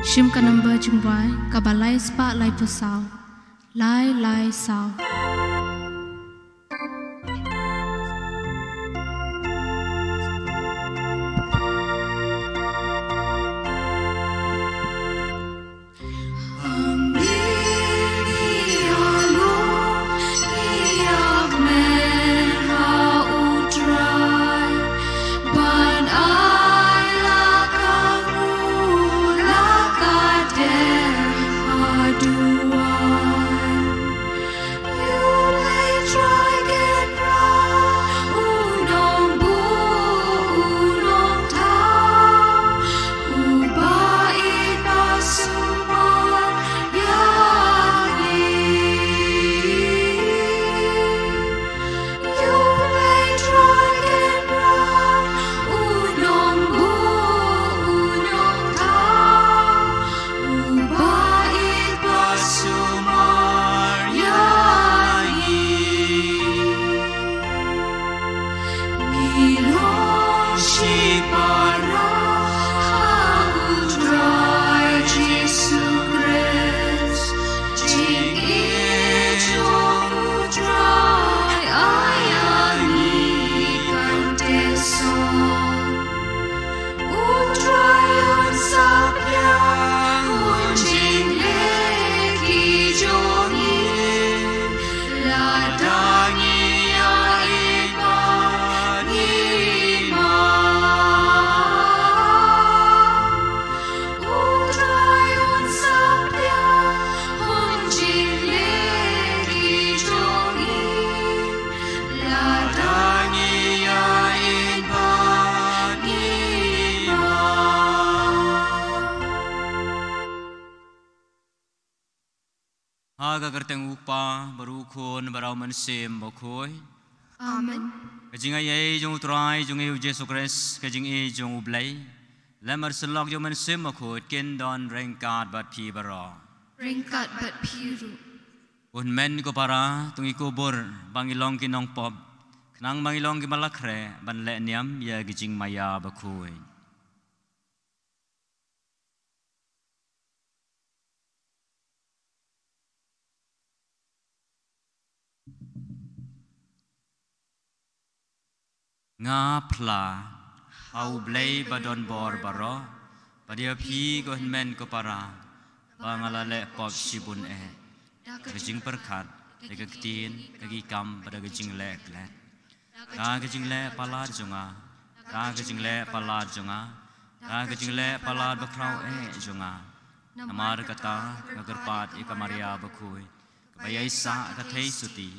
Shim ka number jumbai ka balai spa lai pusau lai sao. Haga kerteng upa berukun berau mensim bokoi. Amen. Kajing ayai jong utrai jong eu Yesus Kristus kajing e jong ublai. Lemar selok jong mensim bokoi ken don rengkat bat pi baro. Ringkat bat piru. Un men ko para tungi kubur bangilong kinong pop. Kenang bangilong ki malakre ban le niam ya kajing maya bokoi. Nga pla hau blai badon bor baro padia pi ko men ko para bangala le pop sibun e kajing perkat tega ketin tegi kam pada kajing le klet ka kajing le palad jonga ka kajing le palad jonga ka kajing le palad bakrau e jonga namar kata ngagerpat ika maria bakui kabaya isa ka thei suti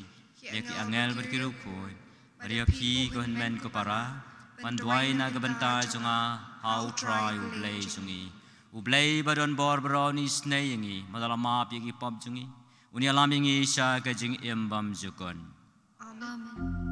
yaki angel berkiru koi Maria pi ko men ko para pandwai na gabanta jonga how try ublay badon bor browni snayingi madalama pi pop jungi uni alamingi sha kajing embam jukon. Amen.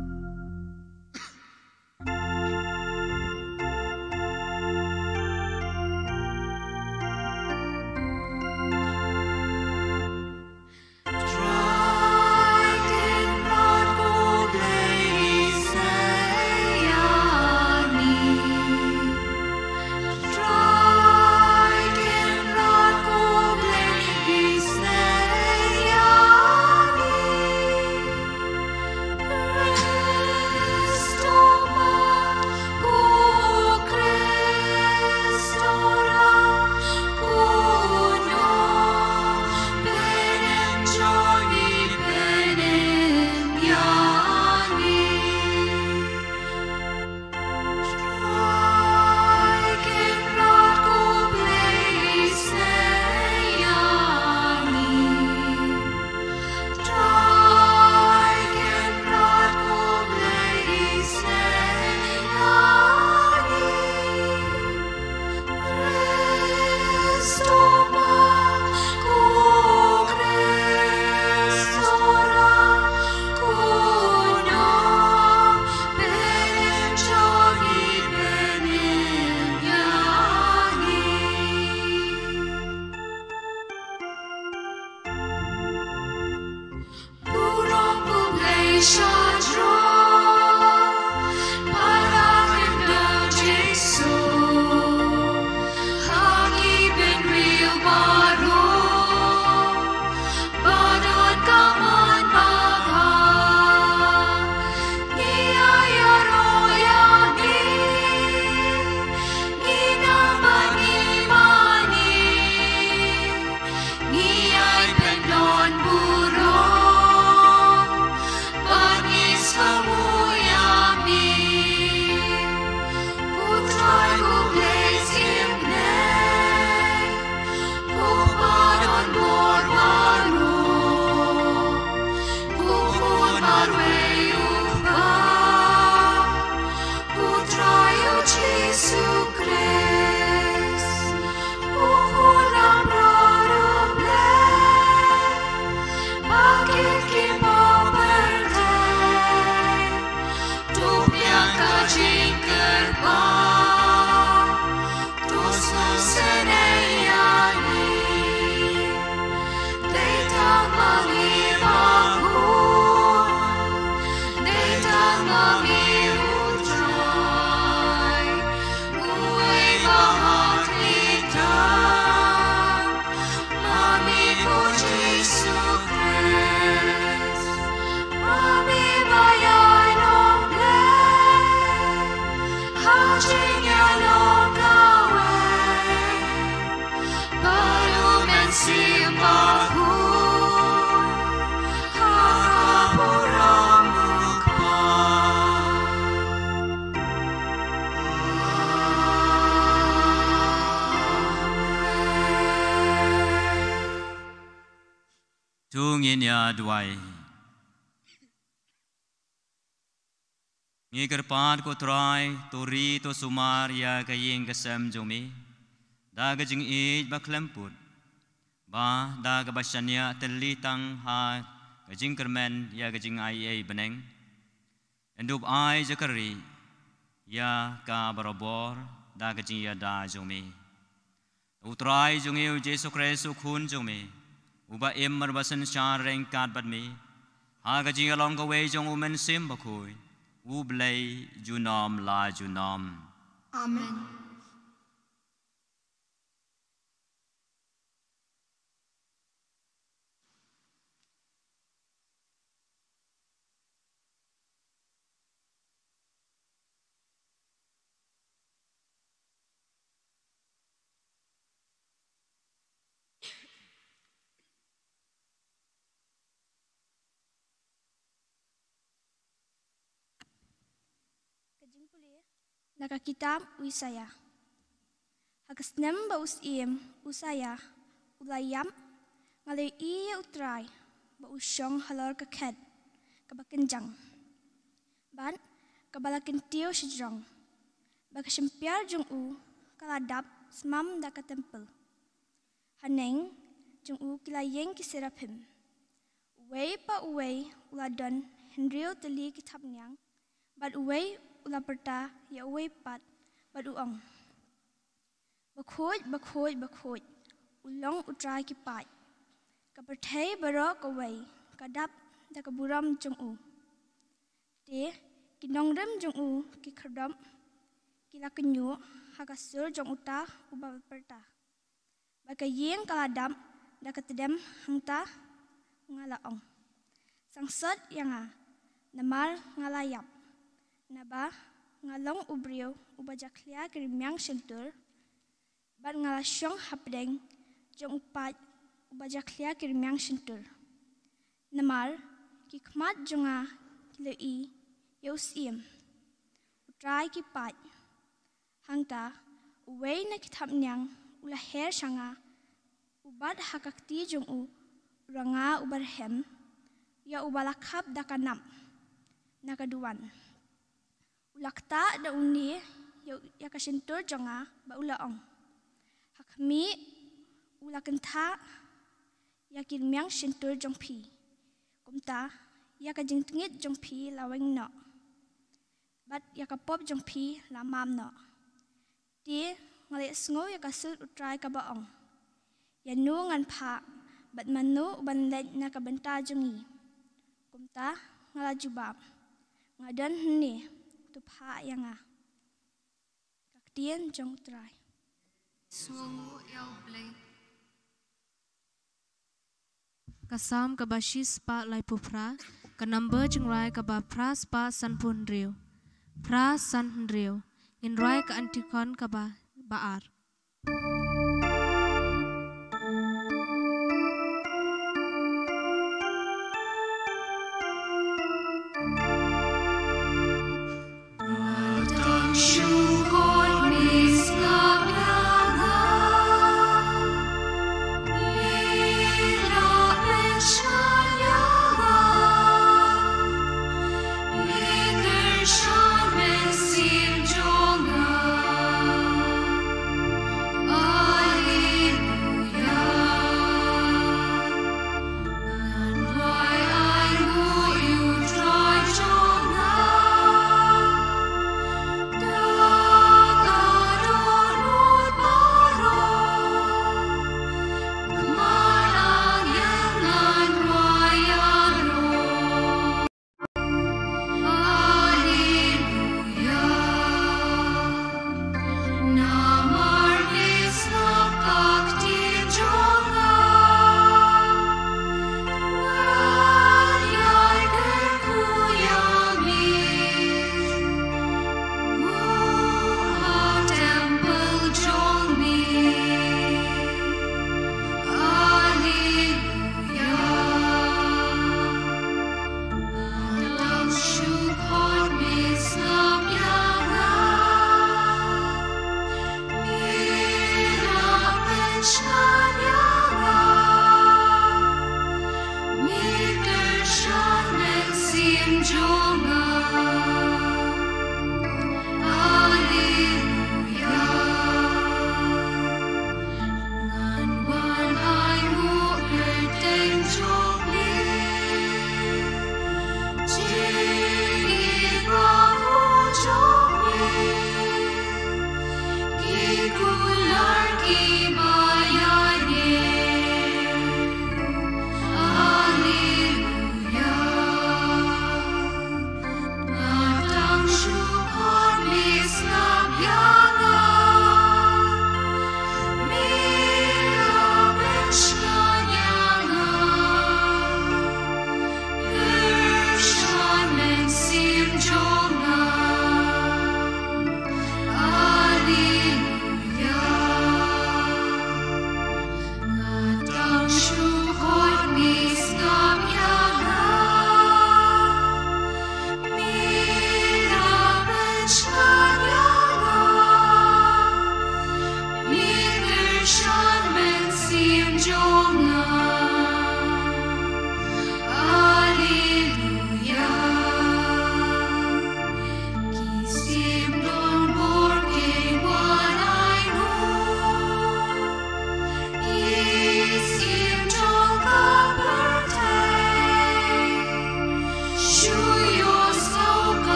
Tungin ya duai. Ngi kerpat ko try tori to sumar ya kayeng kesem jumi. Da gajing ij ba klemput. Ba da gabashanya teli tang ha gajing kermen ya gajing ai beneng. Endub ai jakari ya ka barobor da gajing ya da jumi. Utrai jungi Jesu Kristus kun jumi. Uba emmer basen syar rengkat badmi. Ha gajing along ka way jong umen sim bakui. Ublay junom la junom. Amen. Nakakitam Isaya. Hagasnem baus iem Usaya ulayam ngalay iya utray bausyong halor kaked kabakenjang. Ban kabalakin tiyo sijrong. Bagasyempiar jung kaladap smam daka tempel. Haneng jung kilayeng kisirapim. Uway pa uway uladon henrio teli kitapnyang. Bad uway ula perta ya uway pat baduang. Bakhoj ulong utray kipat. Kapertay barok away kadap da kaburam jung Te kinongrem jung kikerdam kilakenyo hakasur jung uta uba perta. Bagayeng kaladam da katedem hangta ngalaong. Sangsot yang namar ngalayap. Naba ngalong ubriyo ubajaklia kirimyang shelter bat ngalasyong hapdeng jong upat ubajaklia kirimyang shelter namar kikmat jonga kiloi yausim utray kipat hangta uway na kitapnyang ulaher syanga ubat hakakti jong uranga ubarhem ya ubalakap dakanam nakaduan. Ulakta da uni ya kasintur jonga ba ulaong. Hakmi ulakenta ya kirmyang sintur jong pi. Kumta ya kajingtingit jong pi laweng no. Bat ya kapop jong pi lamam no. Di ngali sngo ya kasut utray kabaong. Ya nu ngan pa bat manu uban led na kabenta jongi. Kumta ngalajubab. Ngadan ni tupha yang kaktian jong try. Swongu elblay. Kasam kabashi spa lai pupra kanamba jengrai kaba pra spa sanpun rio. Pra san rio. In rai ka antikon kaba baar. Oh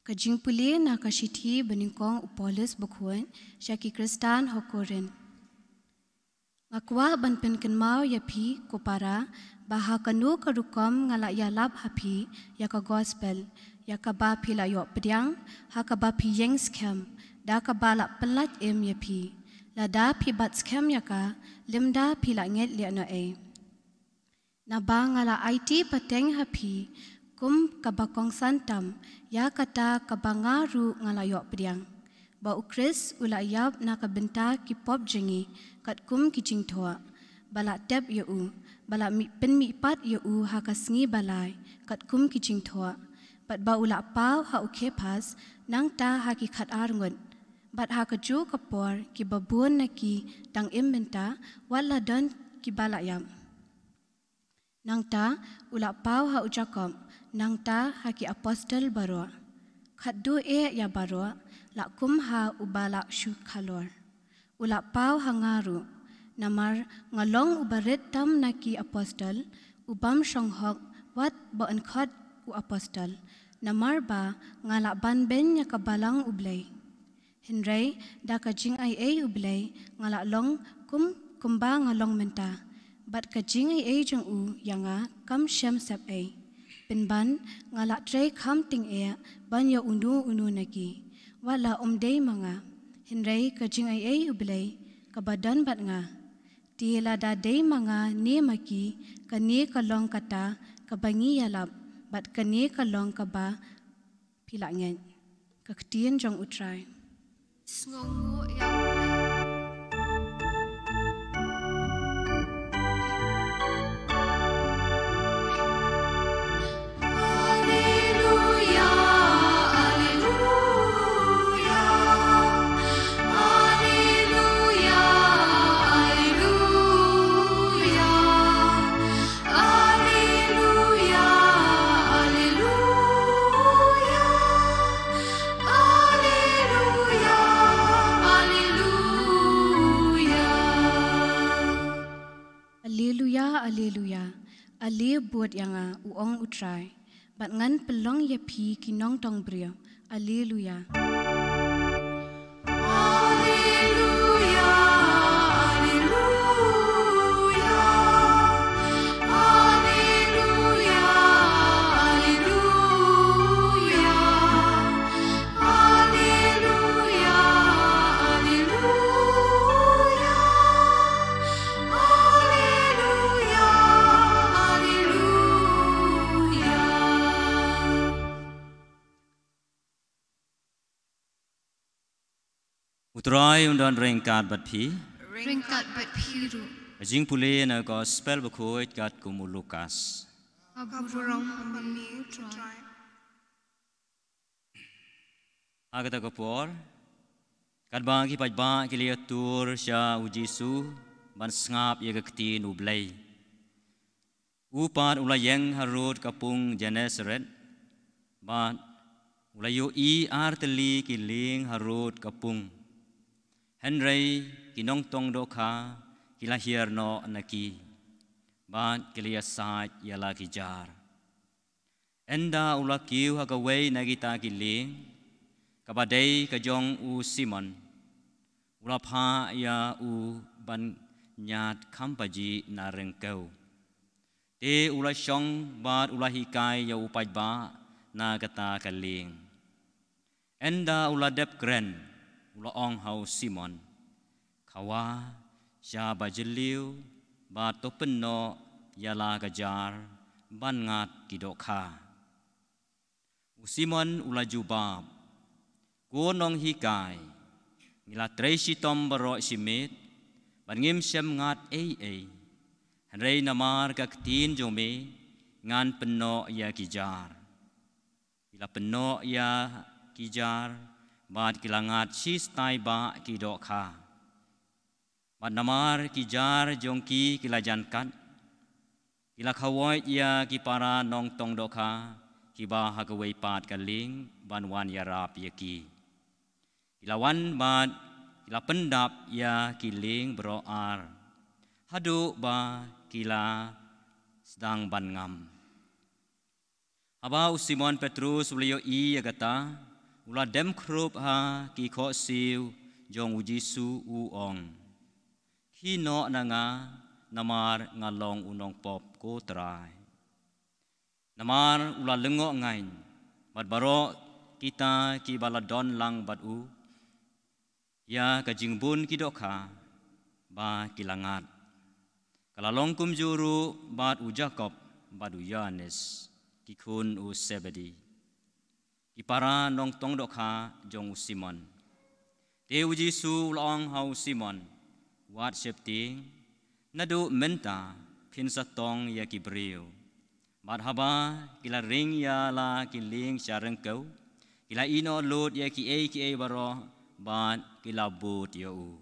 Kajing puli na kashithi beningkong upolis bukhuan syaki Kristan hokorin. Ngakwa ban penkenmau yapi kopara baha kanu karukom ngala yalap hapi yaka gospel yaka ba pila yok pediang haka ba pi yeng skem da ka bala pelat em yapi lada pi bat skem yaka limda pila nget liana e. Na ba ngala IT pateng hapi kum kabakong santam ya kata kabangaru ngalayok pediang ba ukris ula yap na kabenta ki pop jengi kat kum kicing thoa bala tep yu bala mi pen mi pat yu ha kasngi balai kat kum kicing thoa bat ba ula pau ha uke pas nang ta ha ki khat arngon bat ha ka ju kapor ki babun na ki dang imbenta wala don ki bala yam nang ta ula pau ha ujakom nang ta haki apostel barwa khat du ya barwa la kum ha ubala shu khalor ula pau hangaru namar ngalong ubaret tam naki apostel ubam songhok wat ba an khat u apostel namar ba ngala ban ben nya kabalang ublay hinrei da ka jing ai ublay ngala long kumba ngalong menta bat ka jing ai jong u yanga kam shem sap ai Penban ngalak tray kam ting ban ya unu naki wala day manga hinrei kajing ai ublay kabadan bat nga tiela da day manga ne maki kane kalong kata kabangi yalap bat kane kalong kaba pilangen kaktien jong utrai Sngongo yang Alleluia, ale buat yanga uong utrai, bat ngan pelong yapi kinong tong brio, alleluia. Utrai undan ringkat bat pi. ringkat bat piru. Jing puli na gospel bakhoit kat kumu Lukas. Aburong pamili utrai. Agata kapor. Kat bagi pajba kilia tur sya ujisu ban ngap ye kekti nublay. Upat ulayeng harut kapung Genesaret. Bat ulayu arteli kiling harut kapung. Henry kinong tong doka kilahir no anaki ban kilia sait yala kijar enda ulakiu hagaway nagita kiling kabadai kajong u Simon ulapha ya u ban nyat kampaji narengkau te ulasyong bat ulahikai ya upajba na kata kaling enda uladep kren ulaong hau Simon kawa sya bajeliu ba topenno yala gajar ban ngat kidokha Simon ula jubab kunong hikai ngila tracy tom baro simit ban ngim sem ngat rei namar ka ktin jome ngan peno ya kijar ila peno ya kijar bad kilangat si stai ba ki do kha bad namar kijar jongki kilajankan ila khawai ya ki para nong tong do kha ki ba hakawai pat kaling ban wan ya rap ya ki ila wan bad ila pendap ya kiling bro ar hadu ba kila sedang ban ngam abau Simon Petrus ulio I agata ula dem krup ha ki kho siu jong ujisu u ong ki no nanga namar ngalong unong pop ko trai namar ula lengo ngain bat baro kita ki baladon lang bat u ya kajingbun ki dokha ba kilangat kalalong kumjuru bat u Jacob bat u Yohanes kikun u Sebedi ipara nong tong dokha jong u Simon te u Jisu long hau Simon wat septing nadu menta phin satong ya kibriu bat haba kila ring ya la kiling sareng kau kila ino lut ya ki e baro bat kila but ya u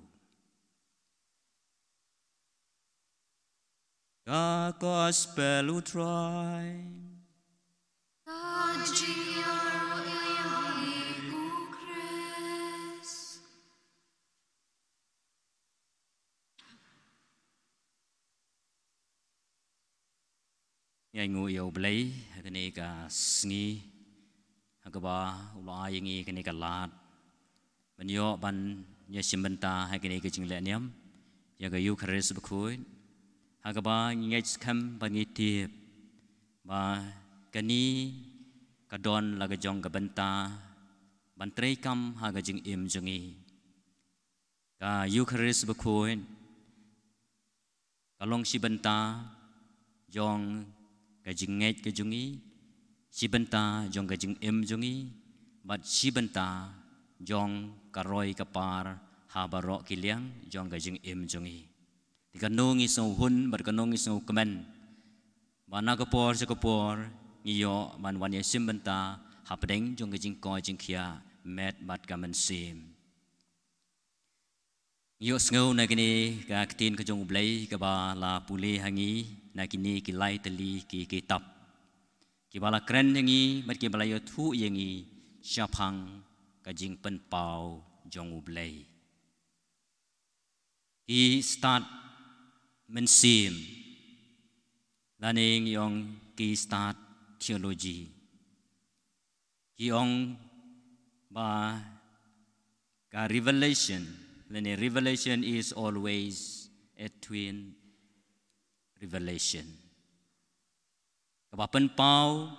the gospel u try Ngai ngu yêu blay kani ka sngi hakaba ula yangi kani ka lat banyo ban nya simbenta hakani ka jingle niam ya ga yu kharis bkhoi hakaba ngai kham bangi tip ba kani ka don la ga jong ka benta ban trei kam ha ga jing im jungi ka yu kharis bkhoi ka long sibenta jong kajing nget kajungi sibenta jong kajing em jungi bat sibenta jong karoi kapar habaro kiliang jong kajing em jungi tikanongi so hun bat kanongi so kemen bana kapor sekapor ngiyo man wan ye simbenta hapdeng jong kajing ko jing khia met bat kamen sim yo sngo na kini ka ktin ka jong blai ka ba la puli hangi na kini ki lai tali ki kitab ki bala kren yangi mat ki bala yo thu yangi syapang ka jing pen pau jong blai ki start men sim laning yong ki start theology ki ong ba ka revelation. Revelation is always a twin revelation. Kapapen pau,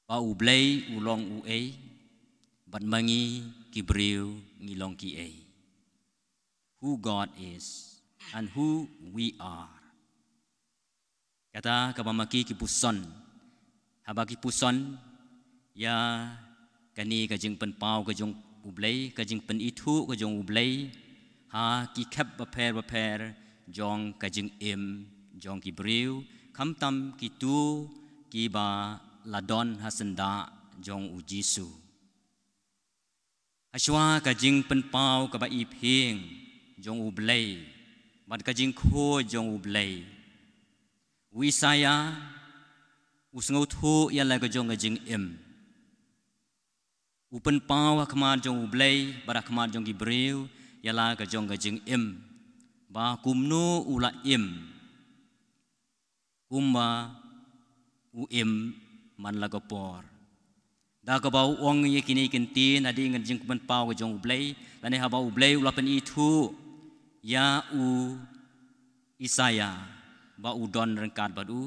pa ublay ulong uay, bat mangi kibriu ngilong ki ay. Who God is and who we are. Kata kabamaki kipuson, habaki puson ya kani kajing pen pau kajong ublay kajing pen itu kajong ublay ha ki khap baper jong kajing im jong ki briu kham tam ki tu ki ba ladon hasenda jong u Jisu aswa kajing pen pau ka ba i phing jong ublay bat kajing kho jong ublay wisaya usngau thu ya la ka jong kajing im upen pau khmar jong ublay bara khmar jong ki briu yala ka jong ka jing im ba kumnu ula im kumba u im man la ka por da ka ba ong ye kini kintin adi ngan jing pen pau ka jong ublay lane ha ba ublay ula pen i thu ya u Isaya ba u don rengkat ba u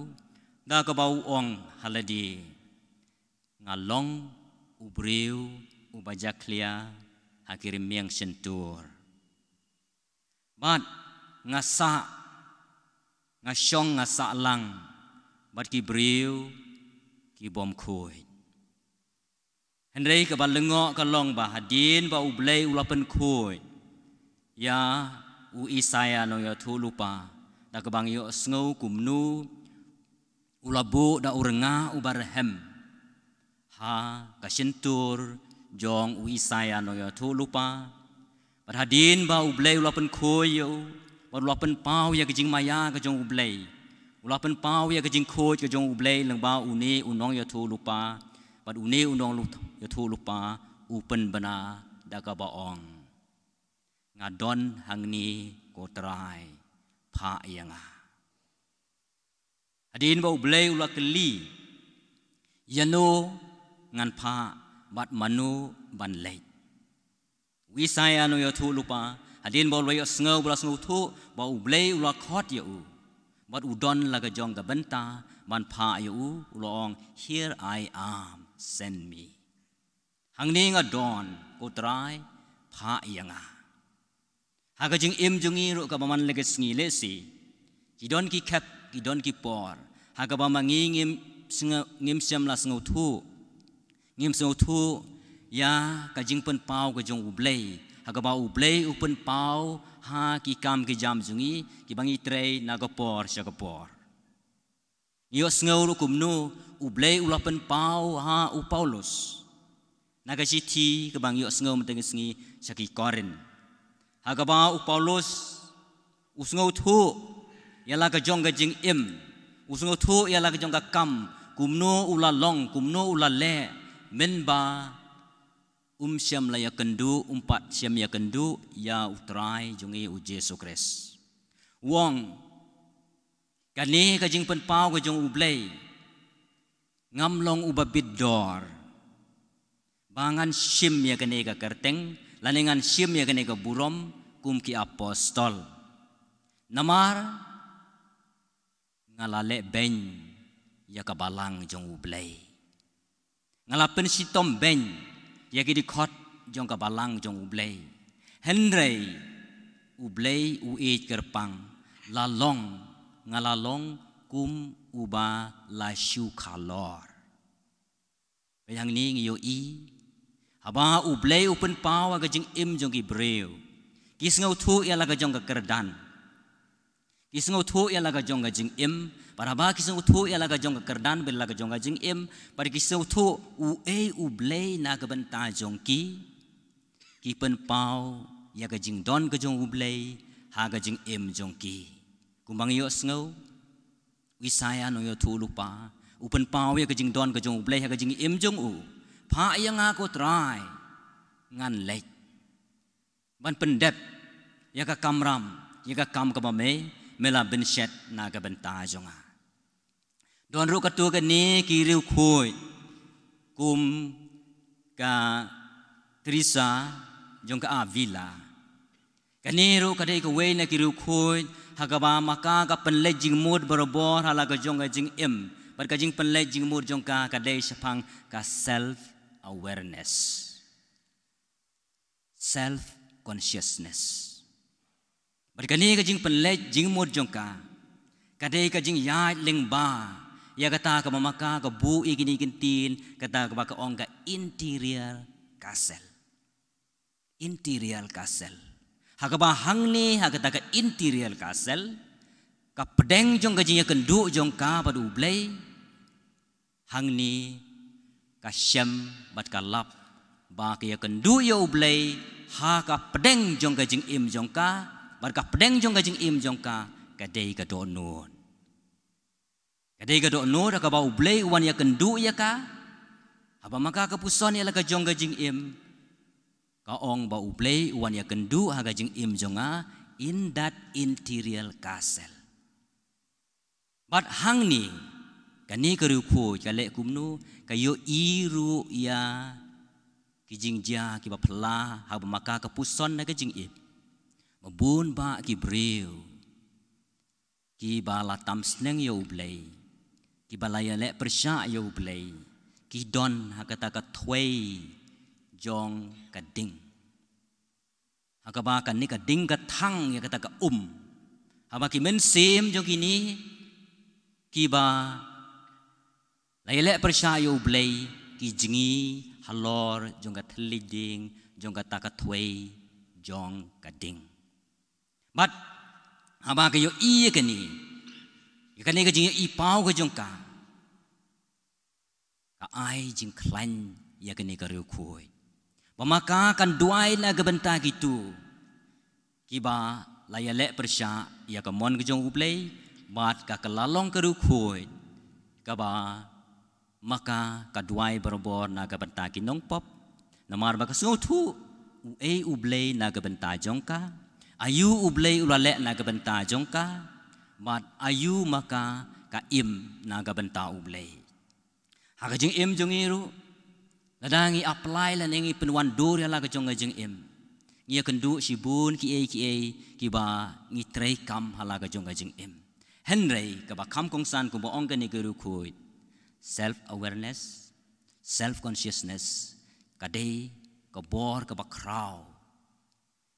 da ka ba ong haladi ngalong ubriu ubajaklia hakirim miang sentur bat ngasa ngasong ngasa lang bat ki briu ki bom khoi Henry ka balengok ka long ba hadin ba ublei ulapen khoi ya u Isaya no ya thu lupa da ka bang yo sngo kumnu ulabu da urenga ubarhem ha ka sentur jong u Isaya no ya thu lupa hadin ba ublei ulapen khoi yo ba ulapen pau ya ka jing maya ka jong ublei ulapen pau ya ka jing khoi ka jong ublei lang ba uni unong ya thu lupa But une unong ya thu lupa upen bana daga baong ngadon hangni ko trai pha yanga adin ba ublei ula keli yano ngan pha bat manu ban lei Isaya no ya thu lupa adin ba ulai sngo bla sngo thu ba ublei ula khot ya u bat udon laga jong ga benta ban pha ya u ulong here I am send me. Hangni nga don ko try pha yanga. Haga jing im jungi ro ka baman leges ngi lesi. Ki don ki kap ki don ki por. Haga ba mangi ngim siam la sngo thu. Ngim sngo thu ya ka jing pen pau ka jong ublei. Haga ba ublei upen pau ha ki kam ki jam jungi ki bangi trei na ka por sya ka por. Yo sngo ro kumnu ublei ulapen pau ha u Paulus naga siti ke bang yo sngo menteng sngi saki Korin haga ba u Paulus u sngo thu yala ka jong ga jing im u sngo thu yala ka jong ga kam kumno ula long kumno ula le men ba siam la ya kendu umpat siam ya kendu ya utrai jungi u Yesus Kristus wong kani ka jing pen pau ka jong ublei ngamlong ubabid dor bangan sim ya kene ka kerteng laningan sim ya kene ka burom kum ki apostol namar ngalale ben ya ka balang jong ublei ngalapen sitom ben ya ki di khot jong ka balang jong ublei henrei ublei u e kerpang lalong ngalalong kum uba la shu kalor yang ni ngiyo i haba ublei upen pawa ka jing im jong ki breu kisngau thu ya la ka jong ka kerdan kisngau thu ya la ka jong ka jing im para ba kisngau thu ya la ka jong ka kerdan bel la ka jong ka jing im par kisngau thu u e ublei na ka benta jong ki pen pau ya ka jing don ka jong ublei ha ka jing im jong ki kumbang yo sngo Isaya no yo thu lupa upen pau ya ka jing don ka jong ublei ha ka jing im jong u pha ya nga ko trai ngan lek ban pendep ya ka kamram ya ka kam ka me mela ben shet na ka benta jonga don ru ka tu ka ni ki riu khoi kum ka Teresa jong ka Avila kani ru ka dei ka we na ki riu khoi hagaba maka ka penle jing mud borobor hala ka jong ka jing im bar ka jing penle jing mud jong ka dei sapang ka self awareness self consciousness bar ka ni ka jing penle jing mud jong ka dei ka jing ya ling ba ya kata ka maka ka bu igini kintin kata ka ba ka ong ka interior castle Hagaba hangni hagata ka interior castle ka pedeng jong ka jing kendu jong ka padu ublei hangni ka syam bat ka lap ba ka kendu ya ublei ha ka pedeng jong ka jing im jong ka bar ka pedeng jong ka jing im jong ka dei ka do nun kadei ka do nun ka ba ublei wan ya kendu ya ka haba maka ka puson ya la ka jong ka jing im ka ong ba ublei wan ya kendu haga jing im jonga in that interior castle but hangni kani ka ru khu ka le kumnu ka yo iru ya ki jing ja ki ba phla ha ba maka ka puson na ka jing im mabun ba ki breu ki ba la tam sneng yo ublei ki ba la ya le persha yo ublei ki don ha kata ka thwei jong ka ding hakaba kan ni ka ding ka thang ya kata ka haba ki men sim jong kini ki ba laile persya yo blei ki jingi halor jong ka thliding jong ka takatway jong ka ding but haba ka yo I ka ni ka jing I pau ka jong ka ai jing klan ya ka ni ka riu khoi pamaka kan duai na ka benta gitu kiba layale persya ya ka mon ka jong uplay bat ka kalalong ka riu khoi ka ba maka kaduai berobor na gabenta kinong pop namar baka sutu ublay na gabenta jongka ayu ublay ulale na gabenta jongka mat ayu maka ka im na gabenta ublay hakajing im jongiru ladangi apply la nengi penwan dor ya la ka jong jing im ngia kendu sibun ki e ba ngi trei kam hala ka jong jing im henry ka ba kam kong san ko ba ong ka ni guru khoi self-awareness, self-consciousness, kadai kabor ka bakraw,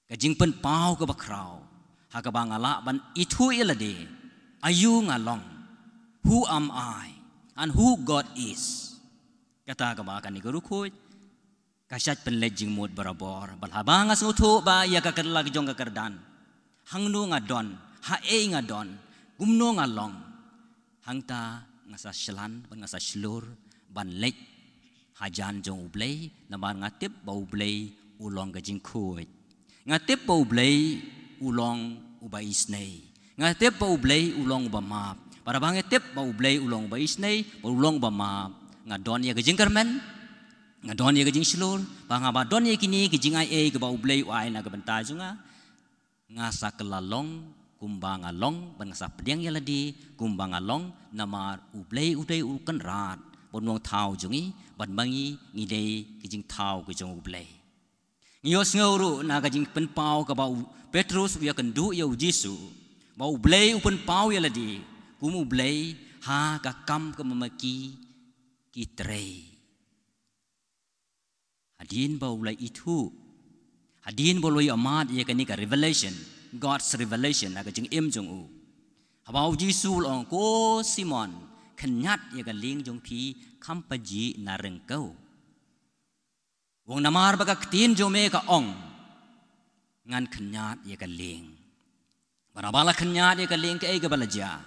kajing pen pau ka bakraw, hakabang ala ban itu ilade, ayu ngalong, who am I, and who God is, kata kabakan ni guru koy, kasyat penlejing mood barabor, balhabang as ngutu ba ya kakerlag jong kakerdan, hangnu ngadon, hae ngadon, gumno ngalong, hangta ngasa selan ban ngasa slur ban lek hajan jong ublay naman ngatip ba ublay ulong gajing khoi ngatip ba ublay ulong ubay isnay ngatip ba ublay ulong ba map para bangetip ba ublay ulong ba isnay ba ulong ba map ngadon ya gajing karmen ngadon ya gajing slur ba nga ba don ya kini gajing ai ka ba ublay ai na gabenta junga ngasa kelalong kumbang along bangsa pediang yaladi kumbang along namar ublay uday ukan rat bonwang tau jungi ban bangi ngidei kijing tau kijong ublay ngiyos ngawru na kajing penpau ka ba Petrus uya kendu ya Jisu ba ublay upen pau yaladi kum ublay ha ka kam ka mamaki kitrei hadin ba ublay itu hadin boloi amat ya kani ka revelation God's revelation na kajing im jong u habau Jisu long ko Simon kenyat ya galing jong pi kampaji na rengkau wong namar baga tin jong me ka ong ngan kenyat ya galing barabala kenyat ya galing ke ga balaja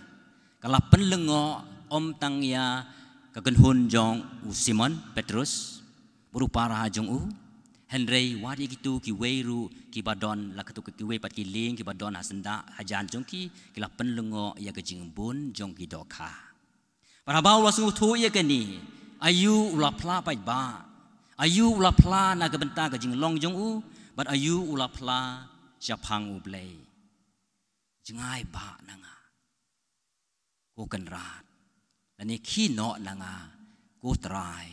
kala penlengo om tang ya kagenhun jong u Simon Petrus berupa raha jong u Henry wadi gitu ki weiru ki badon la katu ki wei pat ki ling ki badon hasenda hajan jong ki la penlengo ya ke jingbun jong ki doka para bau la sungu thu ya ke ni ayu ula pla pai ba ayu ula pla na ke benta ke jing long jong u but ayu ula pla japang u blai jingai ba nanga ko kan rat ani ki no nanga ko try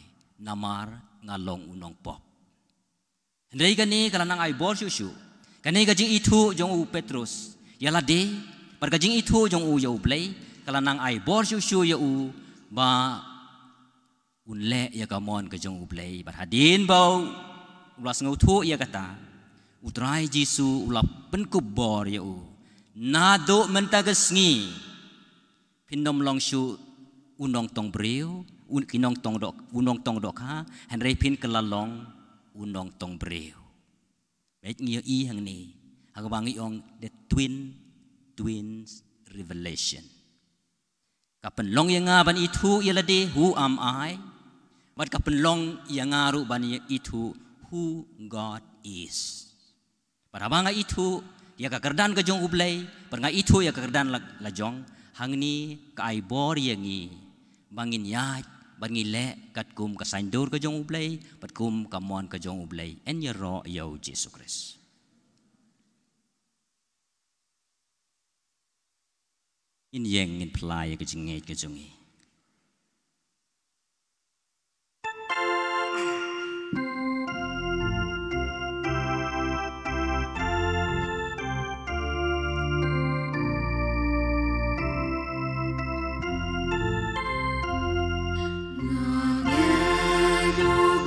namar ngalong unong pop Hendai kani kalanang ai bor susu, kani kajing itu jong u Petrus, yala de, par kajing itu jong u yau blay, kalanang ai bor susu ya u ba unle ya kamon kajong u blay, par hadin bau ulas ngautu ya kata, utrai Jisu ulap penkub bor ya u, nado mentagesngi, pinom long su unong tong breu, kinong tong dok, unong tong dok ha, Hendai pin kelalong unong tong breu baik ngiyo I hang ni hagabangi ong the twins revelation kapen long yang ban itu yalade who am I but kapen long yang ngaru ban itu who God is para banga itu ya kakerdan ka jong ublay pernga itu ya kakerdan la jong hang ni ka ai bor yangi bangin ya bangi le kat kum ka saindur ka jong ublay pat kum ka mon ka jong ublay en ya ro yau Jesus Christ in yeng in play ka jingay ka jongi Kendo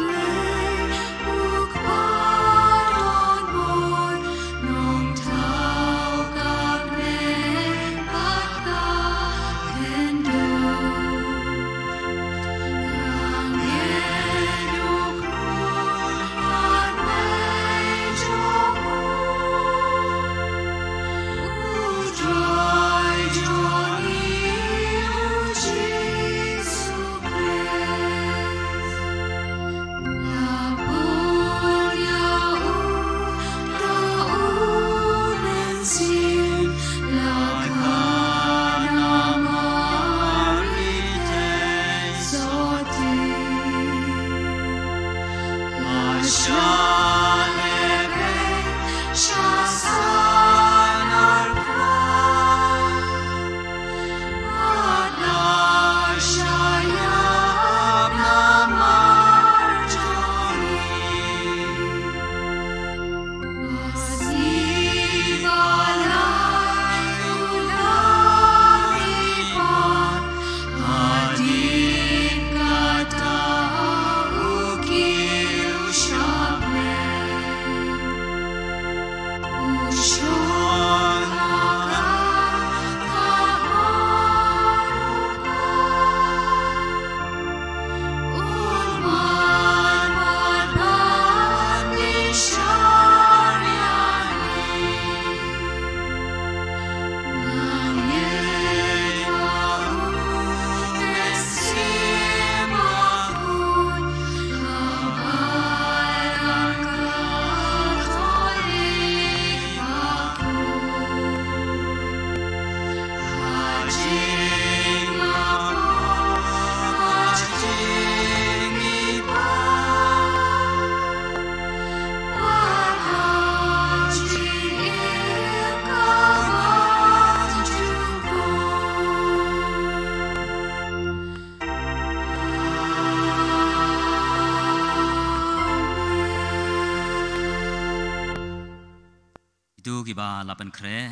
itu kiba lapan kre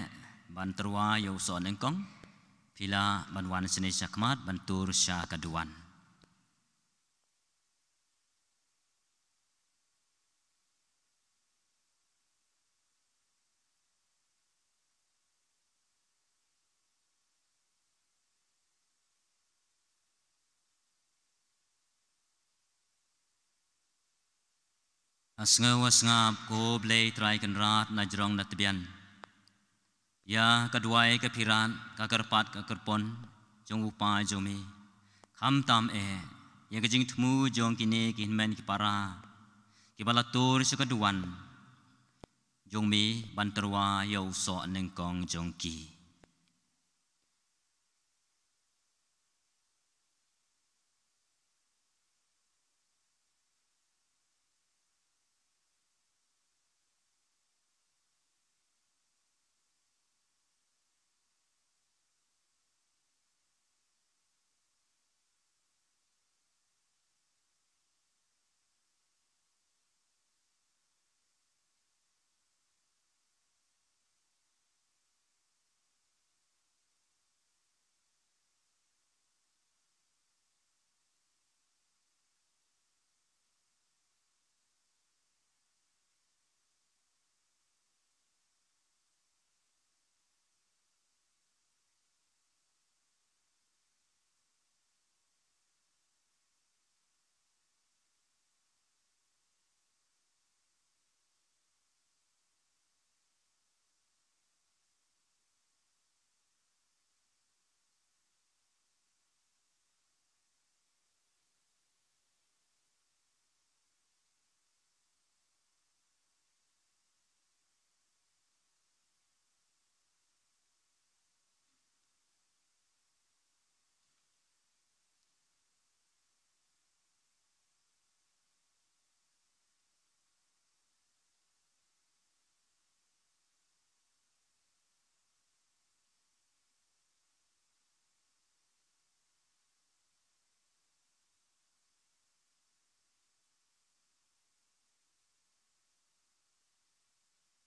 ban terwa yo so nengkong pila ban wan seni syakmat bantur sya kaduan. Asngap ko blay try kan rat na jrong na tibian. Ya kaduai kepiran kakerpat kakerpon jong upa jomi. Kham tam yang kejing temu jong kini kinmen kipara. Kibalatur sekaduan jong mi banterwa yau so nengkong jong ki.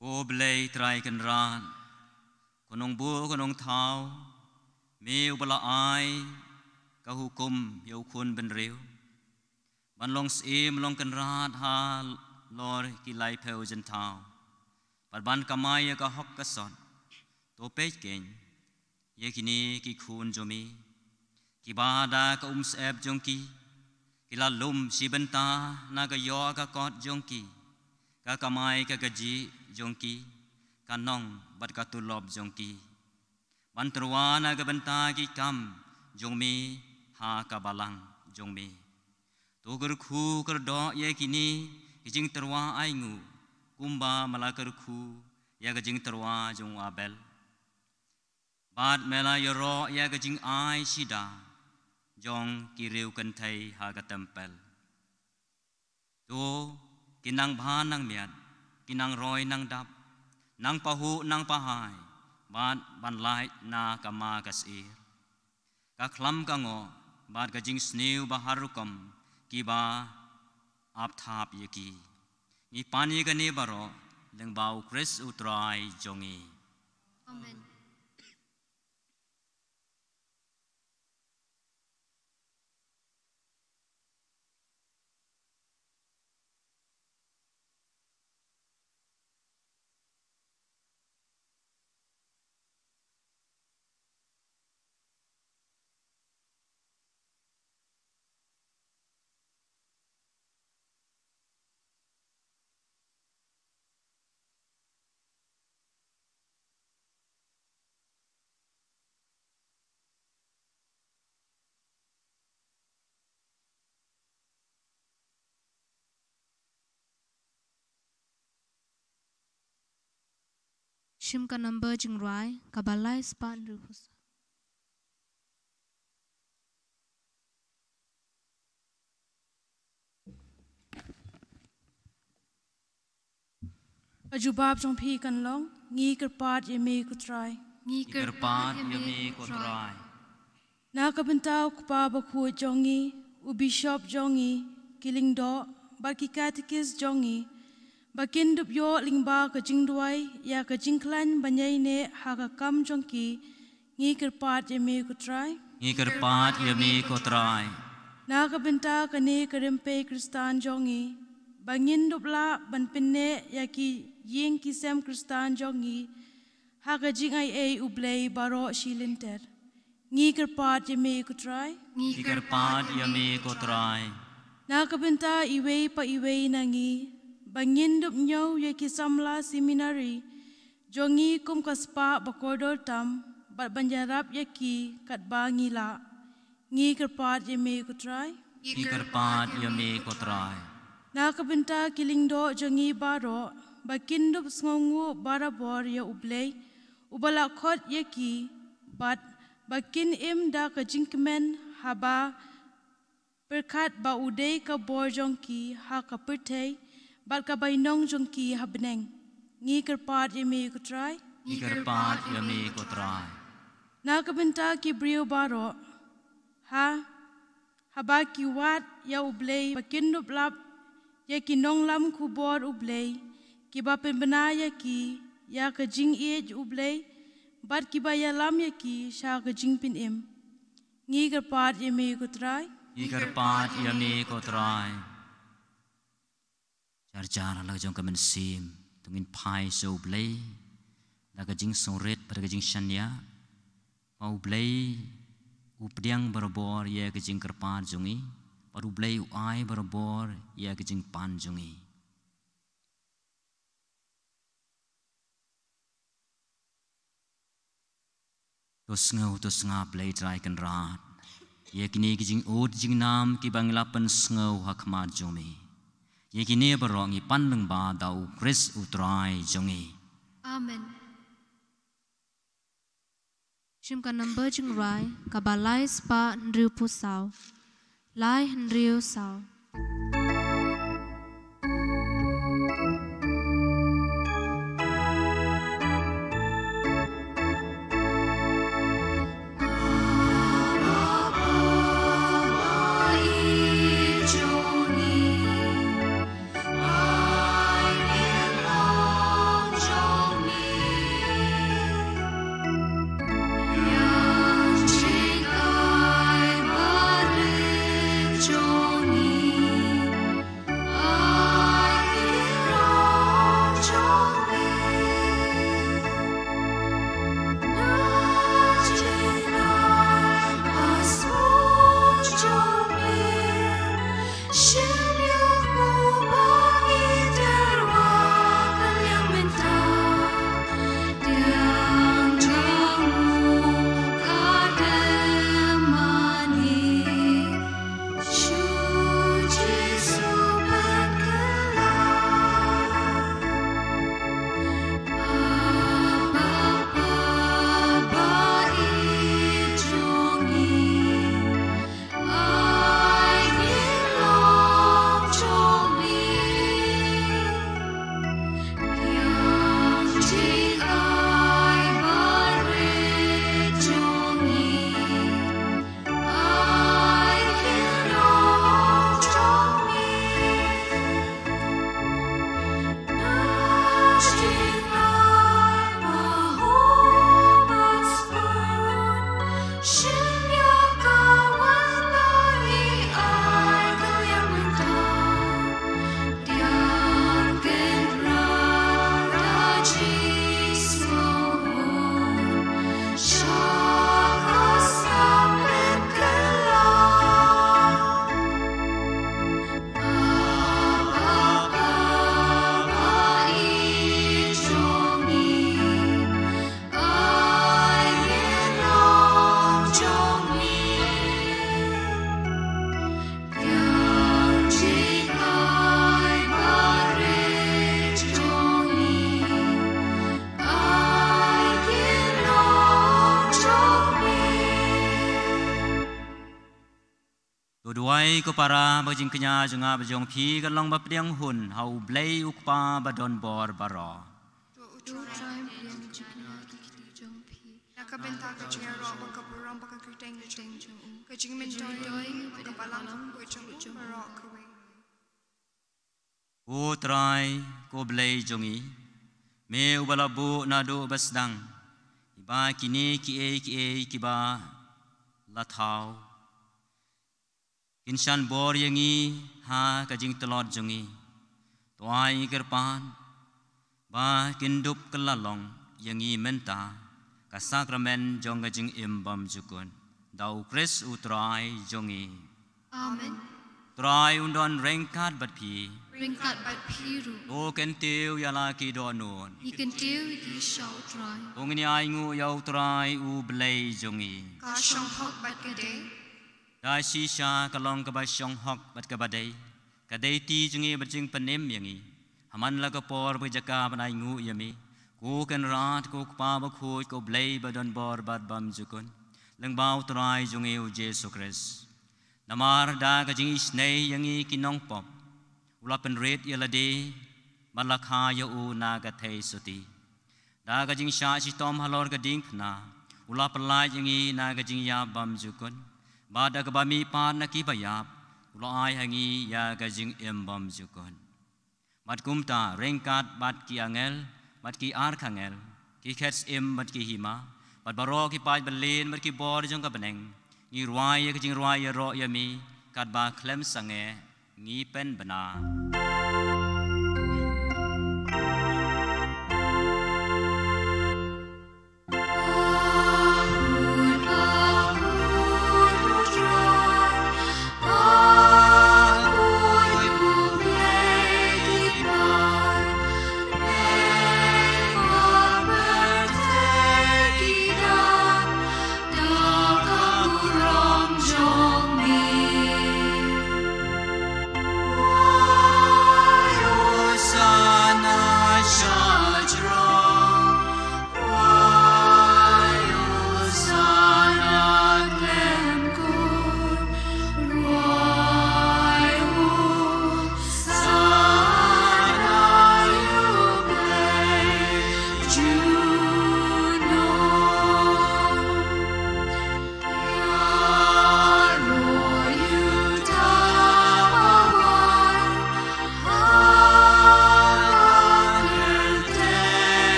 Ko blay try kan rat konong bu konong thau mi ubala ai ka hukum yau kun ben riu ban long sim long kan rat ha lor ki lai pheu jen thau par ban kamai ka hok ka son to pe ken ye kini ki khun jomi ki bada ka sep jong ki la lum si benta na ka yo ka kot jong ki ka kamai ka gaji jongki kanong bat katulob jongki banterwana ka benta ki kam jongmi ha ka balang jongmi tugur khu ker do ye kini kijing terwa aingu kumba malakar khu ya kijing terwa jong abel bat mela yoro ya kijing ai sida jong kiriu kan thai ha ka tempel tu kinang bha nang miat kinang roy nang dap nang pahu nang pahai ban lai na kama kasir ka khlam ka ngo bat ka jing sniu baharukom ki ba ap thap yeki ni pani ka ni baro leng bau kris utrai jongi. Amen. Shim ka number jing rai ka balai span rupus. Ajubab jong phi kan long ngi kerpat yemi kutrai Ngi Kerpat yami kotrai na ka bentau kpa ba khu jongi u bishop jongi killing do bar ki katekis jongi Bakin dup yo lingba ke jing duai ya ke jing klan banyai ne haga kam jongki ngi kerpat yemi kutrai. Ngi kerpat yemi kotrai. Na ka benta kane kerempe kristan jongi. Bangin dup la ban pinne ya ki ying kisem kristan jongi. Haga jing ai ublei baro shilinter. Ngi kerpat yemi kutrai. Ngi kerpat yemi kotrai. Na ka benta iwei pa iwei nangi. Bangin dup nyau ya kisamla seminari, jongi kum kaspa bakodol tam, bat banjarap ya ki kat bangi la, ngi kerpat yemi kutrai. Ngi kerpat yemi kotrai. Na kabinta kilingdo jongi baro, bakin dup sngongu barabor ya ublei, ubala khot ya ki, bat bakin im da ka jingkemen haba, berkat ba udai ka bor jongki ha ka pertei, bat ka bainong jongki habneng ngi kerpat yemi kutrai. Ngi kerpat yemi kotrai. Na kabinta ki brio baro haba ki wat ya ublei bakin dup lap ya ki nong lam ku bor ublei ki ba penbena ya ki ya ka jing ej ublei bat ki ba ya lam ya ki sha ka jing pin im ngi kerpat yemi kutrai. Ngi kerpat yemi kotrai. Jar la jong kamen sim tungin pai so blei la ka jing soret pada ka jing shanya pau blei updiang berbor ya ka jing kerpat jongi paru blei ai berbor ya ka jing pan jongi. To snga blei trai kan rat ya kini ka jing od jing nam ki banglapan sngo hakmat jomi. Ye kini berong i pandeng ba dau Chris utrai jongi. Amen. Shim ka number jing rai ka ba lai spa ndriu pu sao. Lai ndriu sao. Duai ko para bajing kenya jenga bajong pi kan long bapdiang hun hau blei ukpa badon bor baro. Nakabenta ka jinga ro baka buram baka kriteng ka jing min doi baka balang ko chung baro ka we. Ko try ko blay jongi me ubalabu nado basdang iba kini ki kiba lathau kinshan bor yangi ha kajing telot jongi tuai kerpan ba kindup kelalong yangi menta ka sakramen jong kajing imbam jukun dau kris utrai jongi Amen. trai undon rengkat bat pi Ringkat bat piru. o kentiu yala ki donon Ikan tiu di shau try. ongini aingu yau trai u blay jongi Ka shong hok bat gede. da shisha kalong ka ba shong hok bat ka badai kadai ti jongi berjing penim yangi haman la ka por bejaka banai ngu yami ko ken rat ko pa ba khoi ko blay badon bor bad bam jukun leng bau trai jongi u Jesu Kris namar da ka jing isnei yangi kinong pop ulapen red yalade malakha ya u naga thei suti da ka jing sha si tom halor ka ding phna ulap lai yangi naga jing ya bam jukun ba da ka ba mi pa na ki bayap ulai hangi ya ka jing em bam jukun mat kumta rengkat bat ki angel bat ki ar khangel ki khets em bat ki hima bat baro ki pai balen bat ki bor jong ka beneng ngi ruai ka jing ruai ya ro ya mi kat ba klem sange ngi pen bana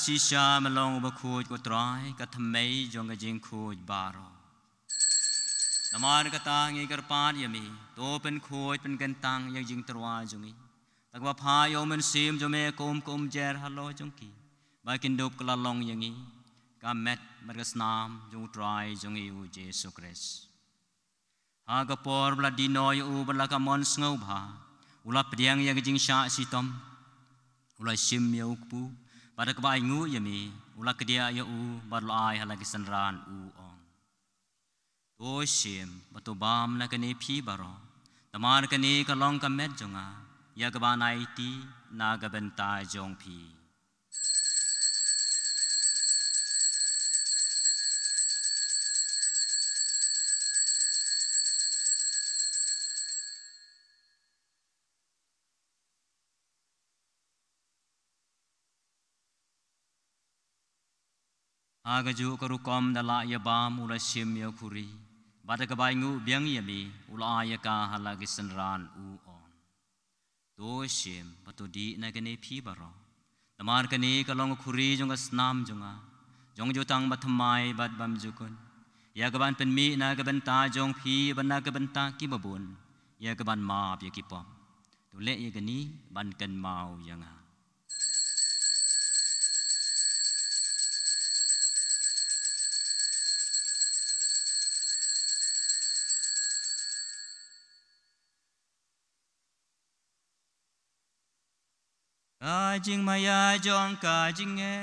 shisha malong ba khoj ko trai ka thamei jong ka jing khoj baro namar ka ta ngi kar pan yami to pen khoj pen kan tang yang jing trwa jongi tak ba pha yo men sim jo me kom jer halo jong ki ba kin dop kala long yangi ka met mar ka snam jong trai jongi u Jesu Kris ha ka por bla dino yu bla ka mon sngo bha ula priang yang jing sha sitom ula sim yo pu pada kebai ngu yami ula kedia ya u barlai halagi sanran u ong to sim batu bam na kene phi baro tamar kene kalong kamet jonga ya kebanai ti na gabenta jong phi agaju karukom dala ya bam ula sim ya khuri bada kabai ngu biang yami ula ya ka halagi sanran u on to sim batu di na kene phi baro tamar kene kalong khuri jonga snam jonga jong jo tang bathamai bad bam jukun ya kaban pen mi na kaban ta jong phi bana kaban ta ki babun ya kaban ma ya ki pom to le ya gani ban kan mau yanga ka jing maya jong ka jing e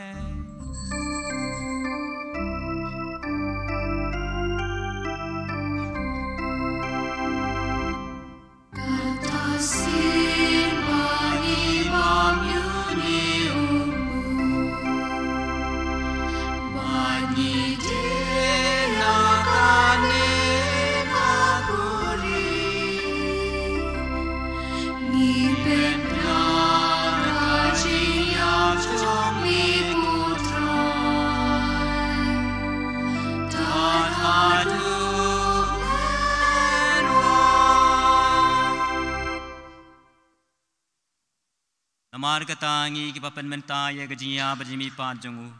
Namar kata ngi ki papan menta ya gajinya berjimi panjongu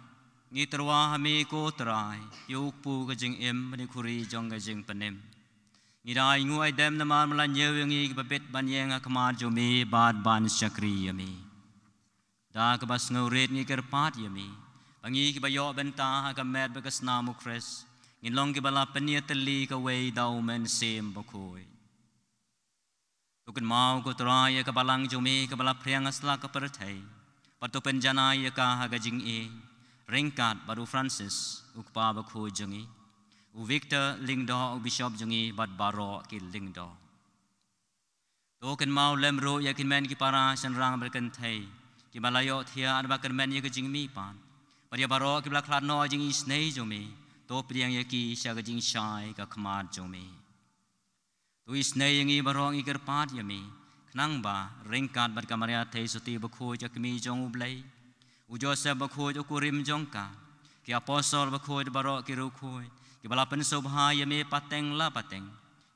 ngi terwa hami ko terai yuk pu gajing em mani kuri jong gajing penem ngi rai ngu ai dem namar melan yew ngi ki papet banyeng akamar jomi bad ban syakri yami da ke bas ngauret ngi kerpat yami bangi ki bayo benta akamet bekas namu kres ngi long ki bala penia teli ka wei dau men sem bakoi Tukan mau ko terai ka balang jomi ka bala priang asla ka perthai patu penjana ya ka hagajing e ringkat baru Francis ukpa bakho jongi u Victor lingdo u bishop jongi bad baro ki lingdo Tukan mau lemro ya kin men ki para sanrang berkan thai ki balayo thia arba kan men ya ka jingmi pan paria baro ki bala khlat no jing snei jomi to priang ya ki sha ka jing shai ka khmat jomi Tu isnei yangi barong ikir pat yami knang ba ringkat bat kamaria thei suti bakho jakmi jong ublai u Joseph bakho ukurim jongka ki apostol bakho baro ki rukhoi ki balapan sobha yami pateng la pateng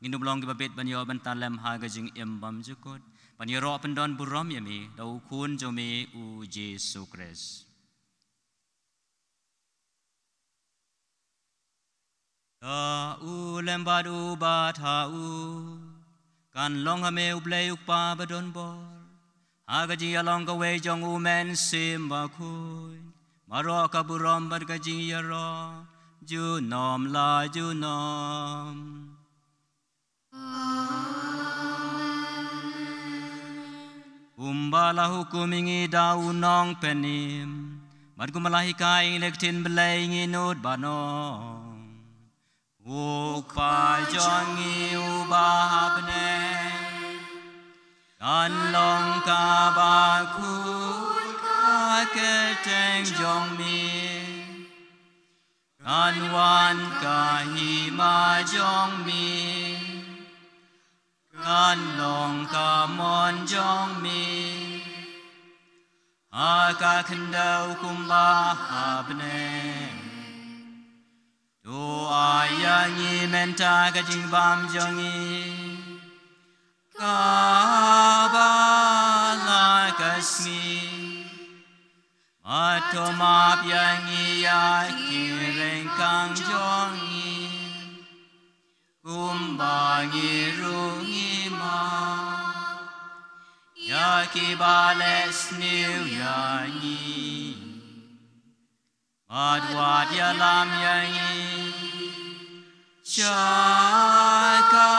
nginu blong ki babet banyo bantalem ha gajing embam jukot paniro pendon burom yami dau kun jomi u Jesu Kristus Ta u lembat u bat ha u kan long hame u blei ukpa badon bor agaji along ka wei jong u men sim ba khoi maro ka burom bat ka jing yaro ju nom la ju nom umbala hukum ingi dau nong penim bat kumalahi kai lektin blei ngi nut banom Ukpa jongi ubahapne Kan long ka bakut ka keteng jong mi Kan wan ka hima jong mi Kan long ka mon jong mi Aka kendau kumbahapne Tu ayangi menta kajing bam jongi kabala kasmi mato map yangi yakin kang jongi kumbangi rungi ma yaki bales new yangi Adwat yalam yangi Shaka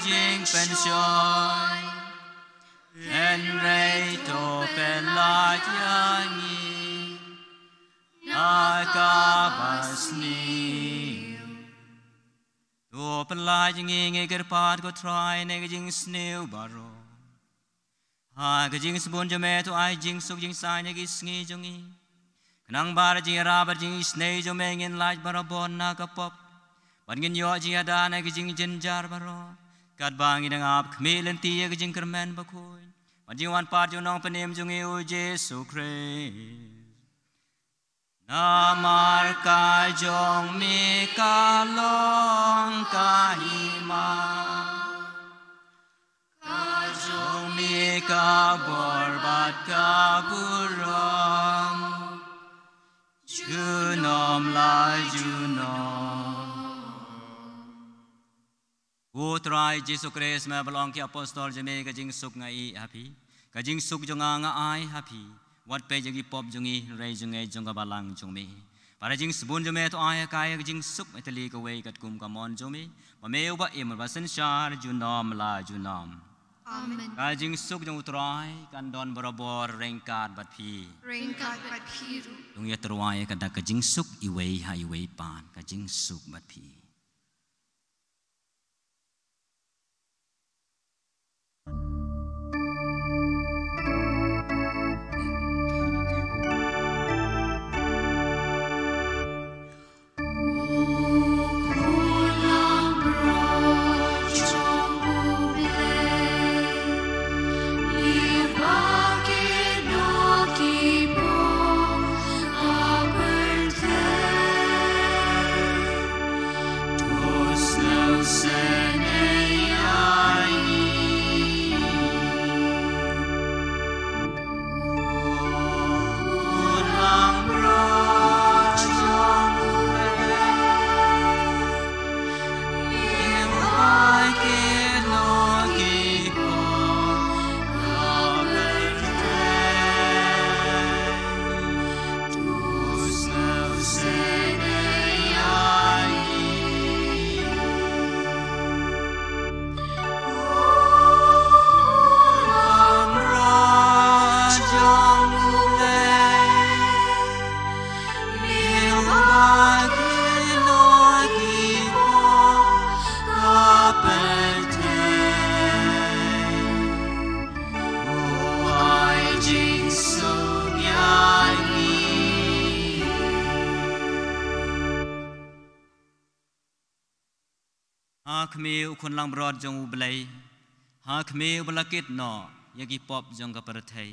jing penshoy En rei to pelat yangi Akabasni To pelat yangi ngegerpat ko try negajing snew baro Ha gajing sebon jame to ai jing suk jing sai negis ngi jongi Nang bar jing rabar jing isnei jo mengin laj barabon na kapop Bangin yo jing ada na jing jenjar baro Kat bangi nang ap khmelen ti ye jing kermen bakoi Bangin wan par jo nong penem jong u Jesu Christ Namar ka jong mi ka long ka hima Ka jong mi ka borbat ka buram Junom la junom Utrai Jesu Kristus me belong ki apostol jeme kajing suk ngai happy kajing suk jonga nga ai happy wat pe jagi pop jongi rei jongai jonga balang jome para jing sebun jome to ai kai kajing suk metali ka wei kat kum kamon jome mameu ba im ba sen shar junom la junom Amen. Kajing suk jong utrai kan don borobor rengkat bat phi. Rengkat bat piru. Jong ya terwai kada kajing suk iwei ha iwei pan kajing suk bat phi. Khmeu khun lang brod jong ublei ha khmeu balakit no yagi pop jong ka parathai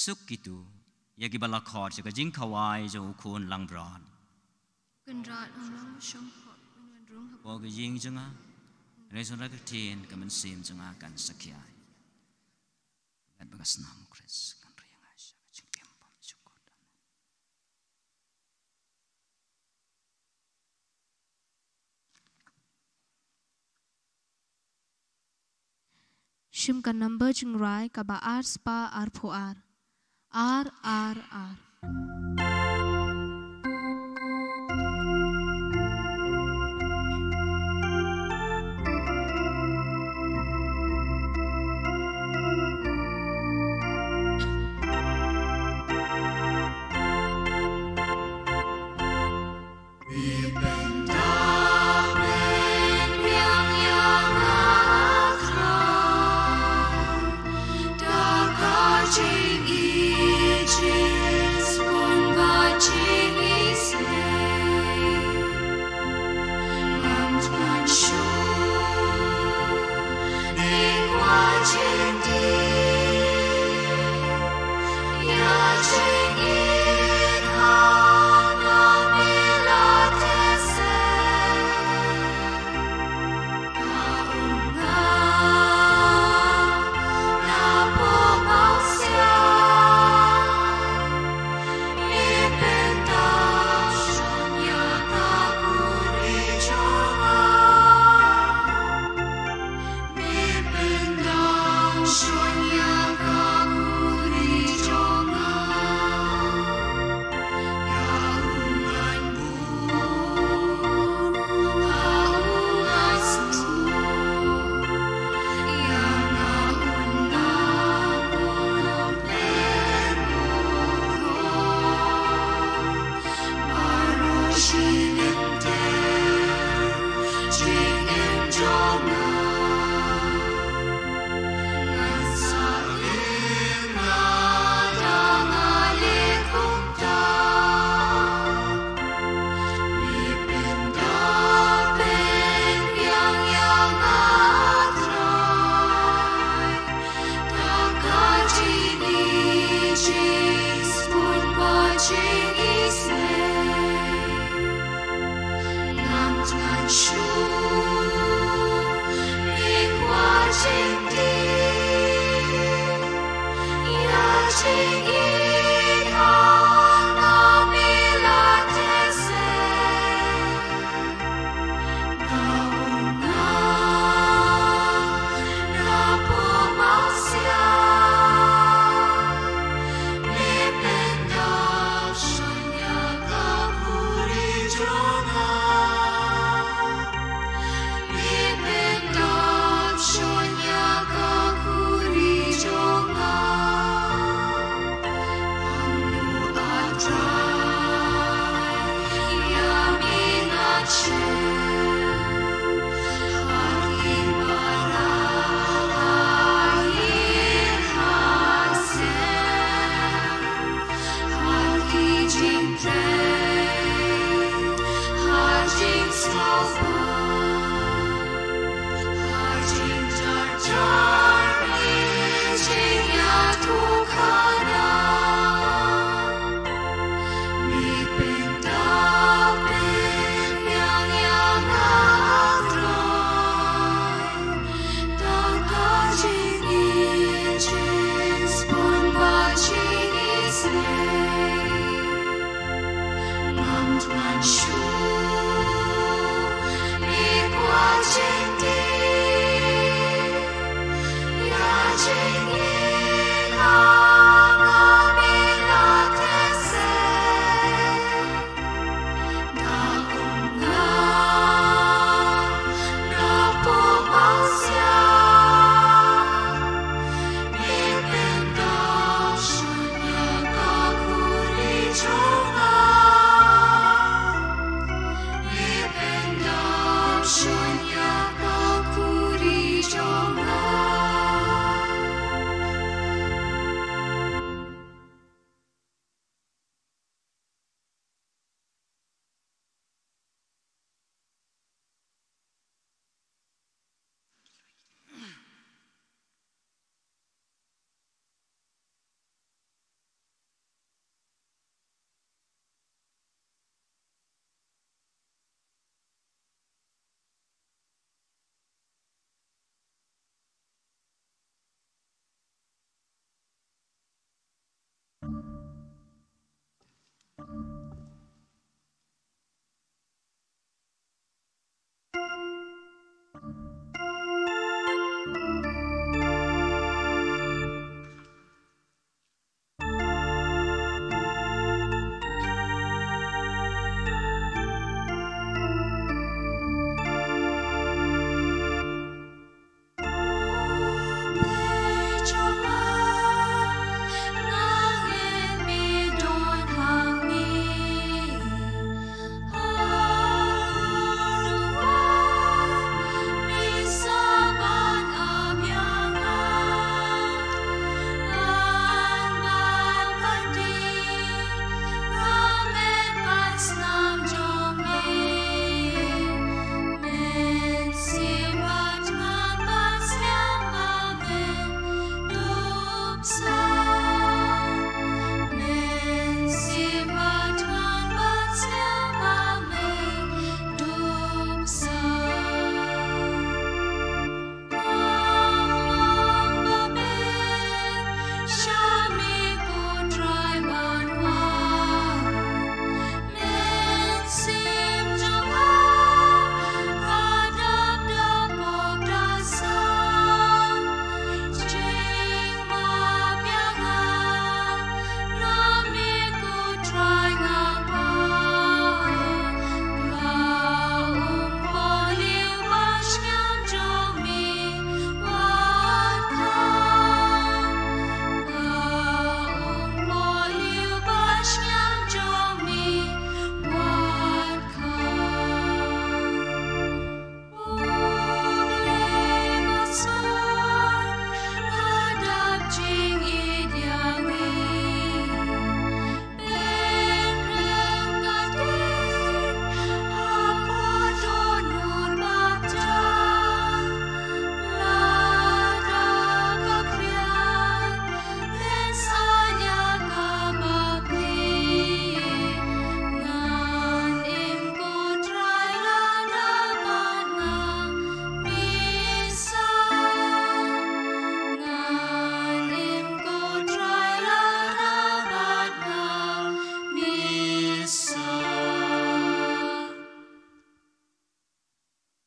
suk kitu yagi balakhot se ka jing khawai jong khun lang brod Kun rat long shong ho when rung ha. bo ka jing jong a reson ra ka tin ka man sim jong a kan sakyai gat bagas nam kris kan riang a sha ka jing tem pam chukot Shim ka number jing rai ka ba ar spa ar pho ar. R. Jing i jis pun ba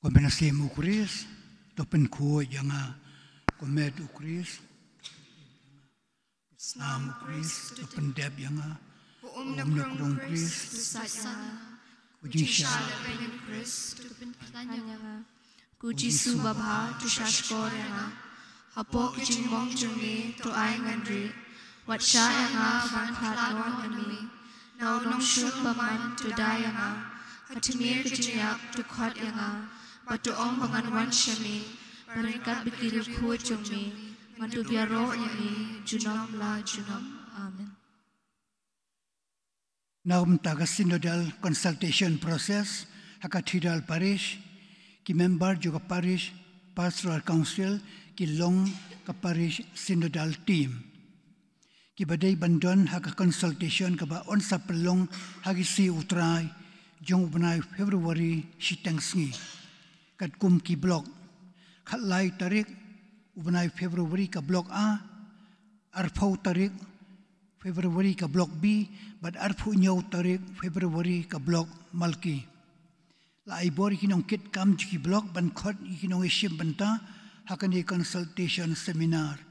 Komenasem ukris, topen ko yanga komed ukris, Nam ukris, topen deb yanga, Om na krong Chris, lusaya. ujing sha, Pengen Chris, tupin pitanya. Kuji su babha tu shashkor yanga. Hapo kijing mong jungli tu ay ngandri. Wat sha yanga ban khat non anmi. Now nong shut baman tu day yanga. Hatimir kijing yak tu khat yanga. Batu ong manganwan shami. Peringkat bikiru ku jungmi. Mantu biaro yami. Junom la junom. Amen. Now taga synodal consultation process, hakatidal parish, ki member juga parish pastoral council, ki long ka parish synodal team. Ki badai bandon haka consultation ka ba on sa pelong hagi si utrai jong ubnai February sitangsi. Kat kum ki blog khat lai tarik ubnai February ka blog A arpau tarik February ka blok B, but arpu nyaw tarik February ka blok Malki. La ibor ikinong kit kam jiki blog ban khot ikinong ishim banta hakani consultation seminar.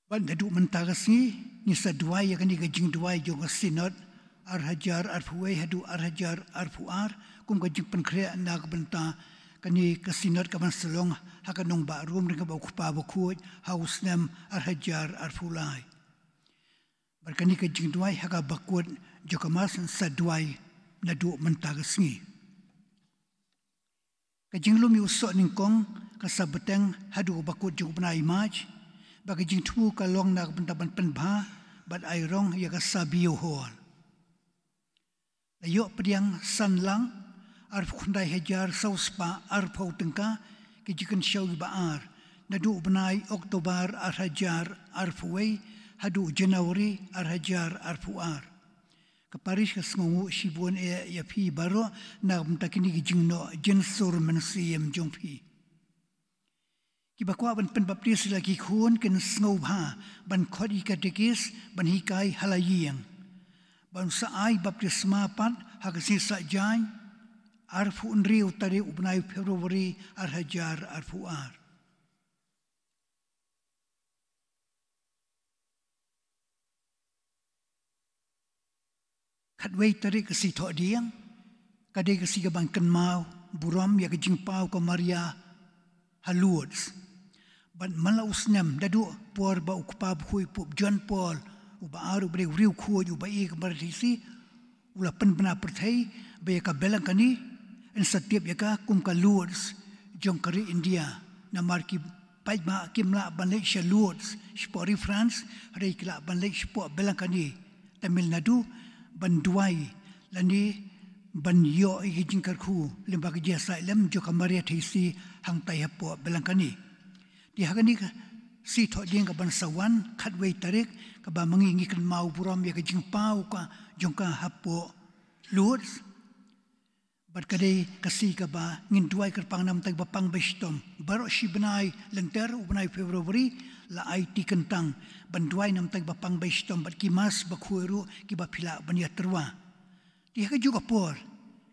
Ban dadu mentagasni ni sadwai yakani gajing duai joga sinod arhajar arfuai hadu arhajar arfuar kum gajing penkrea nak banta kani kasinod kaban selong hakanong ba room ring ba kupa ba kuoj house nem arhajar arfulai. Barkani gajing duai haka bakut joka mas sadwai nadu mentagasni. Kajing lumi usok ningkong kasabeteng hadu bakut jok bena imaj bagi jing tu kalong nak bentaban penba bad airong ya kasabiyo hol. Layo pediang sanlang arfundai hajar sauspa arpau tengka kejikan syawi baar nadu benai Oktober arhajar arfuai hadu Januari arhajar arfuar. Kaparis kasngu shibun ya pi baro nak bentakini kejing no jensur mensiem jongpi. Kibakwa ban penbaptis lagi khun ken sngow ha ban khodi katekis ban hikai halayang ban saai baptisma pat hakasi sajai arfu unriu tari ubnai Februari arhajar arfuar. Kadwei tari kasi tok diang kadai kasi kabang kenmau buram ya kejing pau ke Maria haluods. Ban malaus nem dadu por ba ukpa bhui pup John Paul uba aru bre riu khuoj uba ik barisi ula pen bena perthai be ka belang kani en setiap yaka kum ka Lourdes jong kari India namar ki pai ma kimla banlek sha Lourdes spori France rei kila banlek spo belang kani Tamil Nadu ban duai lani ban yo i jingkar khu lemba ke jasa lem jo kamaria thisi hang tai hapo belang kani. Di hakani si thok ding ka ban sawan khatwei tarik ka ba mangi kan mau buram ya ka jing pau ka jongka hapo Lourdes barkadai kasi ka ba ngin duai kerpang nam tag bapang bestom baro si benai lenter ubnai Februari la IT kentang ban duai nam tag bapang bestom bat kimas bakhueru ki ba phila bania terwa di haka juga por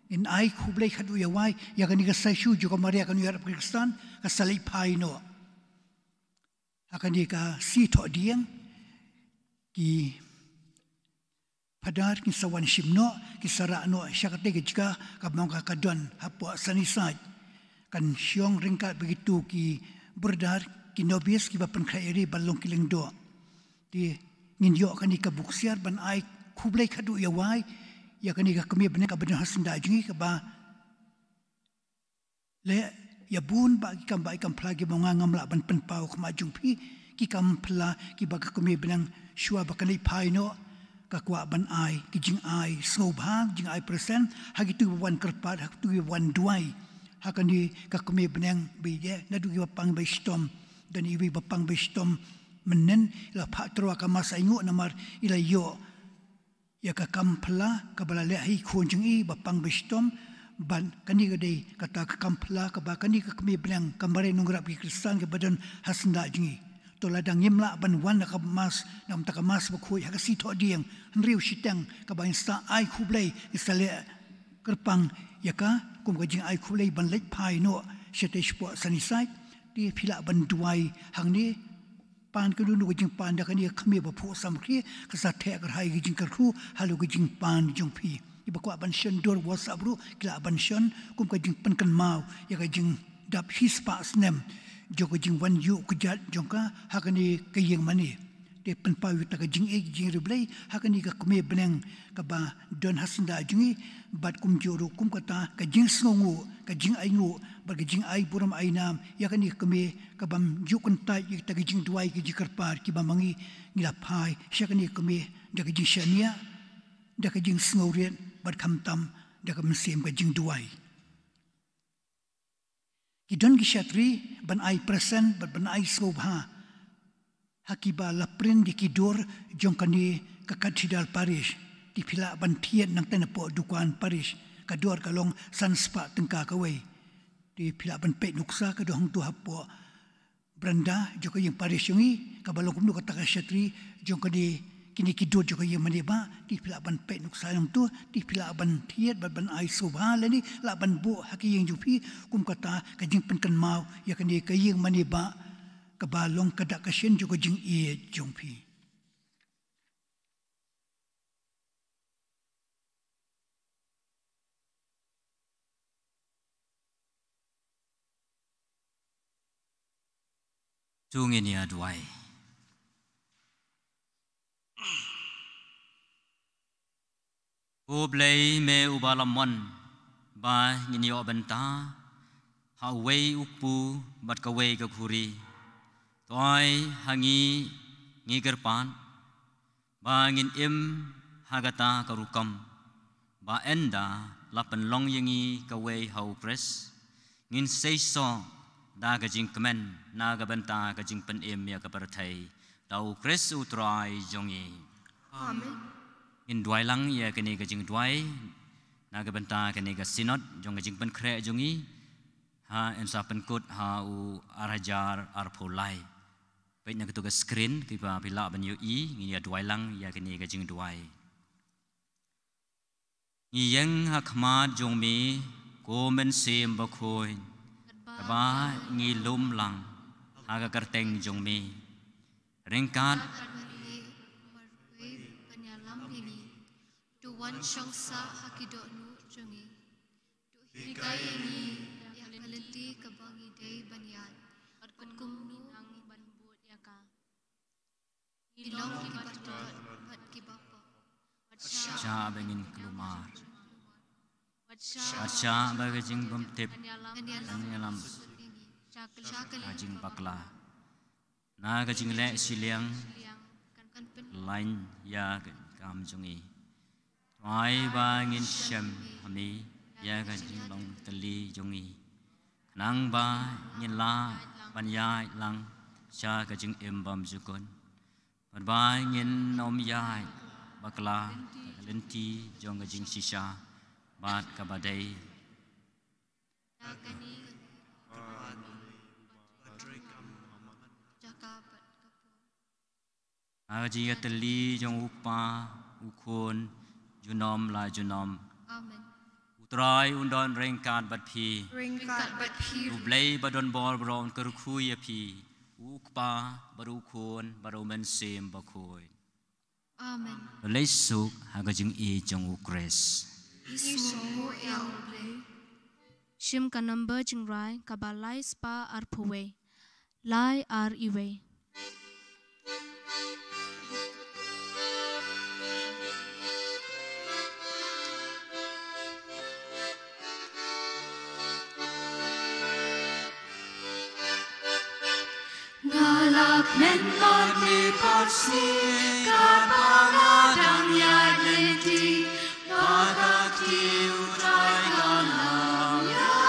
in ai khublai khadu ya wai ya kani ka saishu juga maria kan Arab Pakistan ka salai pai no akan ka si thok diang ki padar ki sawan shimno ki sara no syakate jika ka mangka kadon hapo sanisaj kan syong ringkat begitu ki berdar ki nobis ki bapan khairi balong kiling do di ngin yo kan ka buksiar ban ai khublai khadu ya wai ya kan ka kemi bene ka bene hasanda jingi ka ba le ya bun ba ki kam ba ikam plagi monga ngamla ban penpau khma jungpi ki kam pla ki ba ka kemi benang shua ba kanai paino ka kwa ban ai ki jing ai sobha jing ai present hagitu wan kerpat hagitu wan duai hakani ka kemi benang bije na du ki pang ba stom dan iwi ba pang ba stom menen la patro ka masaingu namar ila yo ya ka kampla ka bala le hi khon jing i ba pang ba stom ban kani gadai kata kampla ka ba kani ka kemi benang kamare nungra pi kristan ke badan hasanda jingi to ladang yimla ban wan ka mas nam ta ka mas ba khoi ha si tho diang riu sitang ka ba insta ai khublai isale kerpang yaka kum ka jing ai khublai ban lek pai no shete spo sanisai ti phila ban duai hangni pan ka nu ka jing pan da kani khami ba pho samkri ka sa the ka hai jing ka khu halu ka jing pan jong phi iba ko ban shen dor WhatsApp ru kila ban shen kum ka jing pen kan mau ya ka jing dap his pa snem jo ka jing wan yu ku jat jongka hakani ka yeng mani te pen pa yu ta ka jing e jing reblai hakani ka kume beneng ka ba don hasanda jingi bat kum joru kum kata ka jing sngongu ka jing ai ngu ba ka jing ai buram ai nam ya kani kume ka bam ju kun ta yi ta ka jing duai ki jikar par ki ba mangi ngila pai shakani kume da ka jing shania da ka jing sngoren bat kham tam da ka msem ka jing duai ki don ki shatri ban ai present ban ai sobha hakiba laprin di kidur jongkani ka kathidal parish di phila ban thiet nang tenapo dukan parish kador kalong sanspa tengka kawai di phila ban pe nuksa ka dohang tu hapo branda joko yang parish yungi ka balong kum ka shatri jongkani kini kidut juga yang maniba di pilaban pe nuk sayang tu di pilaban tiat ban ai subha lani laban bu haki yang jupi kum kata kajing penkan mau ya kini kayeng maniba kebalong kadak kasien juga jing ie jumpi. Tungin ya duai. Ublay me ubalamon ba ngini obenta haway ukpu bat kaway kakuri toy hangi ngigerpan ba ngin im hagata karukam ba enda lapan long yangi kaway hau pres ngin seiso da gajing kemen naga benta gajing pen im ya kaperthai tau kres utrai jongi Amen. in duai lang ya kini gajing duai naga benta kini ga sinod jong gajing pen kre jongi ha ensa pen kut ha u arajar arpolai baik nak tu ga screen kipa bila ban yu i ngini ya duai lang ya kini gajing duai ngi yang hakmat jong mi ko men sim ba khoi ba ngi lum lang aga kerteng jong mi ringkat penyalam ini tuan syangsa hakido nu jungi tu higai ini yang kelenti kebangi day banyan atkum nu ang banbut yaka ilong di batot bat ki bapa sya bengin kelumar Acha bagajing bumtip anyalam gajing bakla na gajing le siliang lain ya kam jungi toy bangin syam hami ya gajing long teli jungi nang ba ngin la ban yai lang sha gajing embam jukon ban ba ngin nom yai bakla lenti jong gajing sisa bat kabadai aji ateli jong upa ukun junom la junom amen utrai undon ringkat bat phi Ringkat bat phi ublay badon bol bron kerkhui ya phi ukpa barukun baromen sim bakoi amen lesuk hagajing e jong ukres Ismu yang blay. Shim ka number jingrai ka ba lai spa ar phuwe lai ar iwe ngalak men mar mi parsi kapangadang yad lenti Pagati utrai galam ya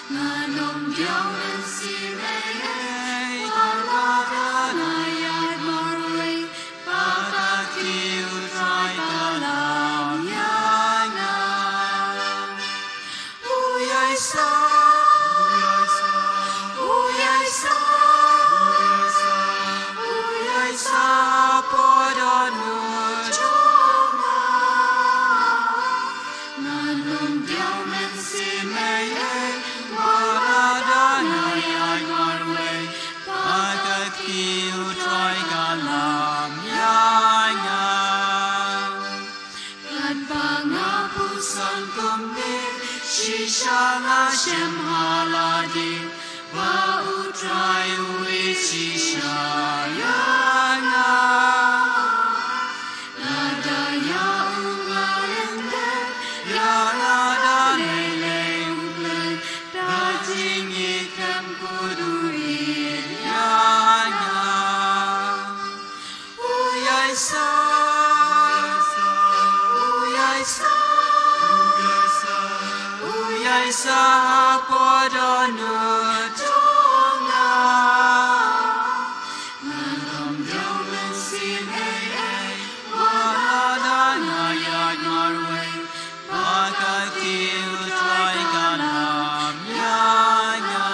Nganom diang men si mei Pagata nayad marui Pagati utrai galam ya Uyay sa Uyay sa Uyay sa podanu Hashem haladi wa utrai uisi shayana nada ya ungarende ya nada lele ungle dajing ikam kudui yana uyai sa uyai sa Uyay sa podanu tonga Nganom diang men si mei Walada nayad marwe Pagati utrai galam yanya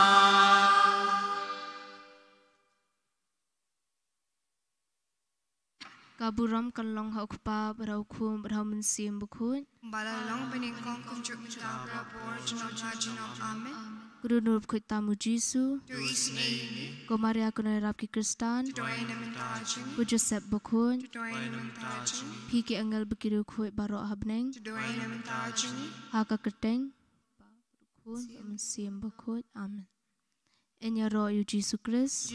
Kaburam kalong haukpa berau kum berau mensim bukun. Balalong peningkong kunjuk mitang bor jinom hajinom amen. Guru nurup kut tamu Jisu. Tu isin ini. Ko Maria kuna rap ki Kristan. Doain mentajing. Ko Joseph bukun. Doain mentajing. Piki angel bekiru kut baro habneng. Doain mentajing. Haka keteng. Bukun mensim bukun. Amen. Enya roh yu Jisu Kris.